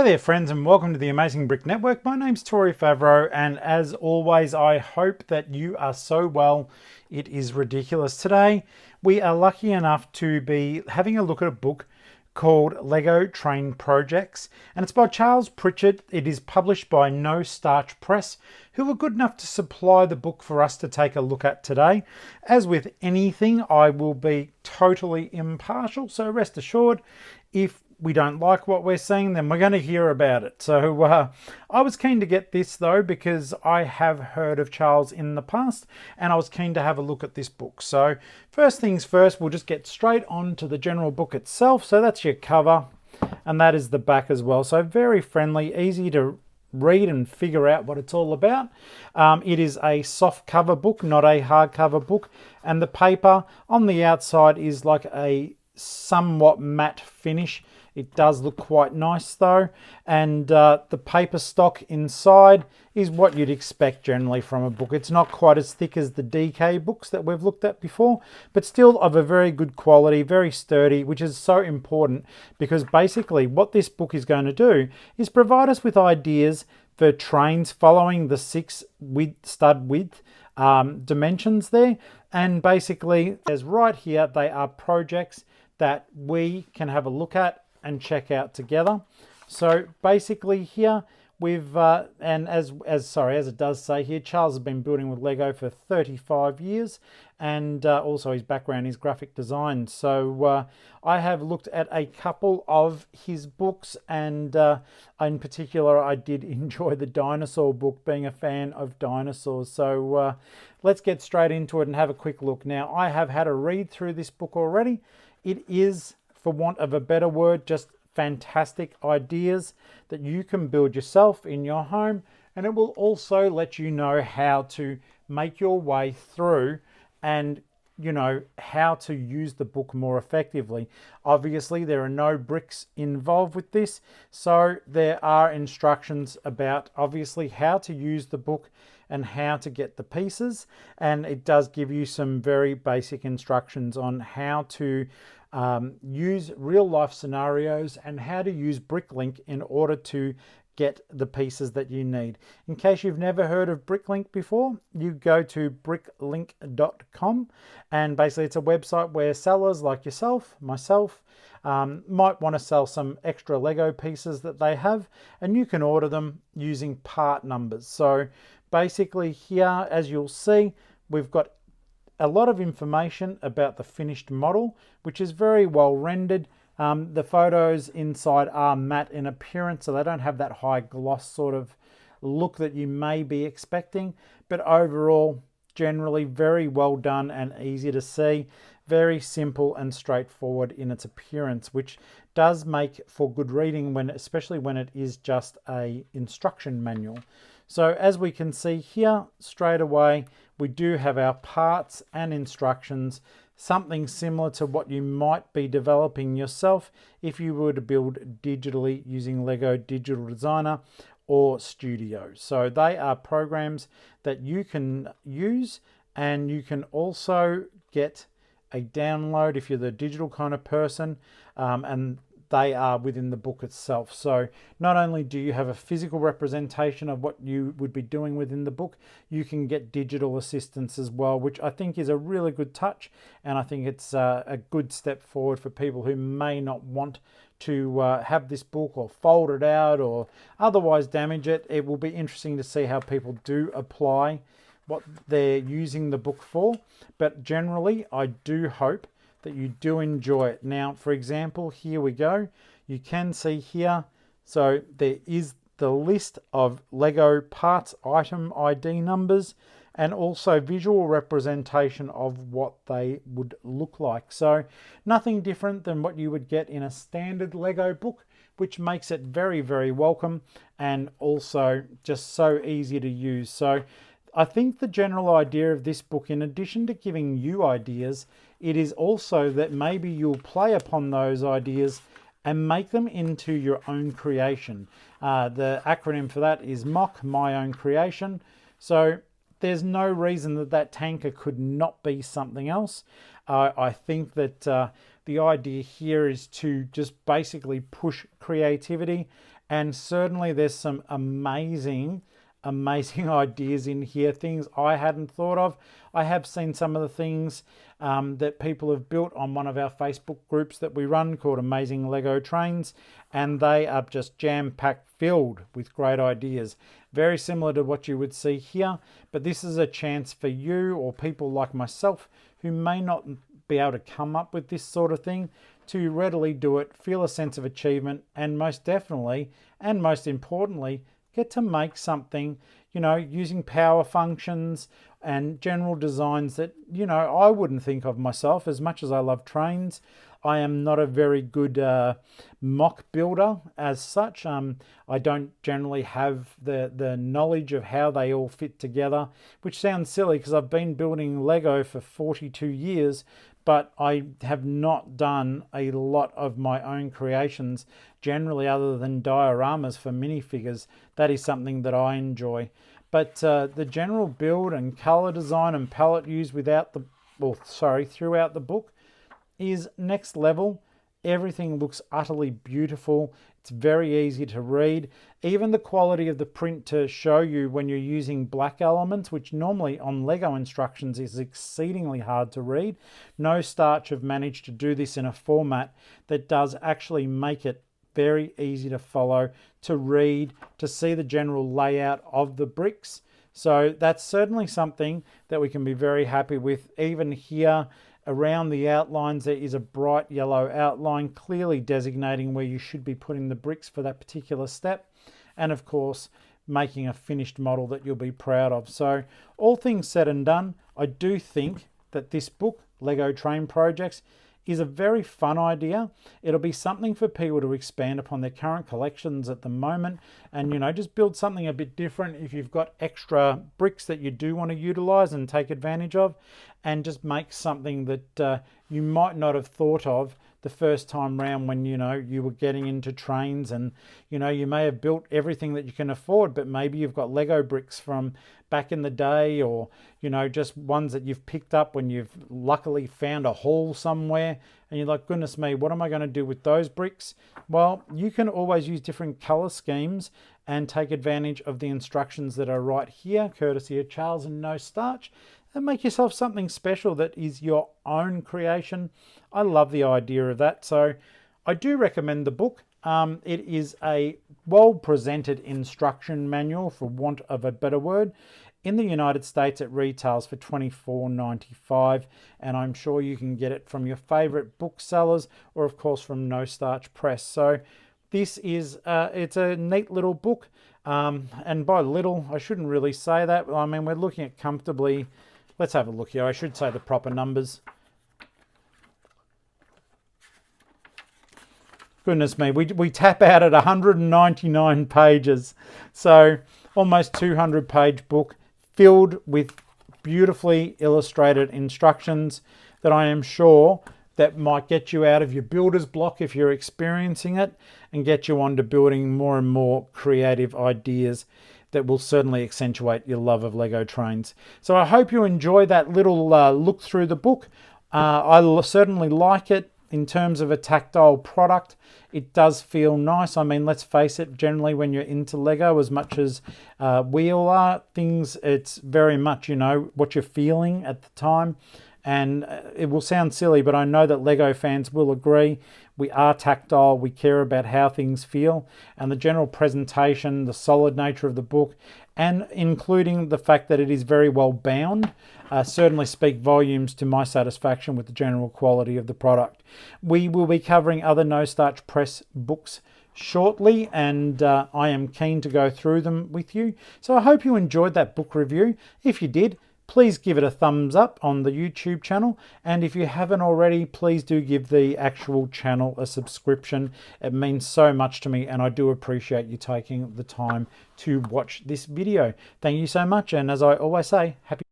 there friends, and welcome to the Amazing Brick Network. My name's Tori Favreau, and as always I hope that you are so well it is ridiculous. Today we are lucky enough to be having a look at a book called Lego Train Projects, and it's by Charles Pritchett. It is published by No Starch Press, who were good enough to supply the book for us to take a look at today. As with anything, I will be totally impartial, so rest assured, if we don't like what we're seeing, then we're going to hear about it. So I was keen to get this though, because I have heard of Charles in the past, and I was keen to have a look at this book. So first things first, we'll just get straight on to the general book itself. So that's your cover, and that is the back as well. So very friendly, easy to read and figure out what it's all about. It is a soft cover book, not a hardcover book, and the paper on the outside is like a somewhat matte finish. It does look quite nice though, and the paper stock inside is what you'd expect generally from a book. It's not quite as thick as the DK books that we've looked at before, but still of a very good quality, very sturdy, which is so important, because basically what this book is going to do is provide us with ideas for trains following the 6 stud width dimensions there. And basically, as right here, they are projects that we can have a look at and check out together. So basically here we've and as it does say here, Charles has been building with Lego for 35 years, and also his background is graphic design. So I have looked at a couple of his books, and in particular I did enjoy the dinosaur book, being a fan of dinosaurs. So let's get straight into it and have a quick look. Now, I have had a read through this book already. It is, for want of a better word, just fantastic ideas that you can build yourself in your home, and it will also let you know how to make your way through and how to use the book more effectively. Obviously there are no bricks involved with this, so there are instructions about obviously how to use the book and how to get the pieces, and it does give you some very basic instructions on how to use real life scenarios and how to use Bricklink in order to get the pieces that you need. In case you've never heard of Bricklink before, you go to bricklink.com, and basically it's a website where sellers like myself, might want to sell some extra Lego pieces that they have, and you can order them using part numbers. So basically here, as you'll see, we've got a lot of information about the finished model, which is very well rendered. The photos inside are matte in appearance, so they don't have that high gloss sort of look that you may be expecting, but overall generally very well done and easy to see. Very simple and straightforward in its appearance, which does make for good reading, especially when it is just a instruction manual. So as we can see here, straight away we do have our parts and instructions, something similar to what you might be developing yourself if you were to build digitally using Lego Digital Designer or Studio. So they are programs that you can use, and you can also get a download if you're the digital kind of person, and they are within the book itself. So not only do you have a physical representation of what you would be doing within the book, you can get digital assistance as well, which I think is a really good touch, and I think it's a good step forward for people who may not want to have this book or fold it out or otherwise damage it. It will be interesting to see how people do apply what they're using the book for, but generally I do hope that you do enjoy it. Now, for example, here we go. You can see here, so there is the list of Lego parts item ID numbers, and also visual representation of what they would look like. So nothing different than what you would get in a standard Lego book, which makes it very, very welcome, and also just so easy to use. So I think the general idea of this book, in addition to giving you ideas, it is also that maybe you'll play upon those ideas and make them into your own creation. The acronym for that is MOC, My Own Creation. So there's no reason that tanker could not be something else. I think that the idea here is to just basically push creativity And certainly there's some amazing ideas in here, things I hadn't thought of. I have seen some of the things that people have built on one of our Facebook groups that we run called Amazing Lego Trains, and they are just jam-packed filled with great ideas. Very similar to what you would see here, but this is a chance for you or people like myself who may not be able to come up with this sort of thing to readily do it, feel a sense of achievement, and most definitely, and most importantly, get to make something, you know, using power functions and general designs that, you know, I wouldn't think of myself. As much as I love trains, I am not a very good mock builder as such. I don't generally have the knowledge of how they all fit together, which sounds silly because I've been building Lego for 42 years, but I have not done a lot of my own creations generally other than dioramas for minifigures. That is something that I enjoy. But the general build and color design and palette used throughout the book is next level. Everything looks utterly beautiful. It's very easy to read. Even the quality of the print to show you when you're using black elements, which normally on Lego instructions is exceedingly hard to read. No Starch have managed to do this in a format that does actually make it very easy to follow, to read, to see the general layout of the bricks. So that's certainly something that we can be very happy with. Even here, around the outlines, there is a bright yellow outline, clearly designating where you should be putting the bricks for that particular step. And of course, making a finished model that you'll be proud of. So all things said and done, I do think that this book, Lego Train Projects, is a very fun idea. It'll be something for people to expand upon their current collections at the moment, and, you know, just build something a bit different if you've got extra bricks that you do want to utilize and take advantage of, and just make something that you might not have thought of the first time round when, you know, you were getting into trains, and, you know, you may have built everything that you can afford, but maybe you've got Lego bricks from back in the day, or, you know, just ones that you've picked up when you've luckily found a haul somewhere, and you're like, goodness me, what am I going to do with those bricks? Well, you can always use different color schemes and take advantage of the instructions that are right here, courtesy of Charles and No Starch, and make yourself something special that is your own creation. I love the idea of that. So I do recommend the book. It is a well-presented instruction manual, for want of a better word. In the United States, it retails for $24.95, and I'm sure you can get it from your favorite booksellers, or of course from No Starch Press. So this is it's a neat little book, and by little, I shouldn't really say that. I mean, we're looking at comfortably, let's have a look here. I should say the proper numbers. Goodness me, we tap out at 199 pages. So almost 200-page book filled with beautifully illustrated instructions that I am sure that might get you out of your builder's block if you're experiencing it, and get you on to building more and more creative ideas that will certainly accentuate your love of Lego trains. So I hope you enjoy that little look through the book. I certainly like it. In terms of a tactile product, it does feel nice. I mean, let's face it, generally when you're into Lego, as much as we all are, it's very much, you know, what you're feeling at the time. And it will sound silly, but I know that Lego fans will agree. We are tactile, we care about how things feel, and the general presentation, the solid nature of the book, and including the fact that it is very well bound, certainly speak volumes to my satisfaction with the general quality of the product. We will be covering other No Starch Press books shortly, and I am keen to go through them with you. So I hope you enjoyed that book review. If you did, please give it a thumbs up on the YouTube channel, and if you haven't already, please do give the actual channel a subscription. It means so much to me, and I do appreciate you taking the time to watch this video. Thank you so much, and as I always say, happy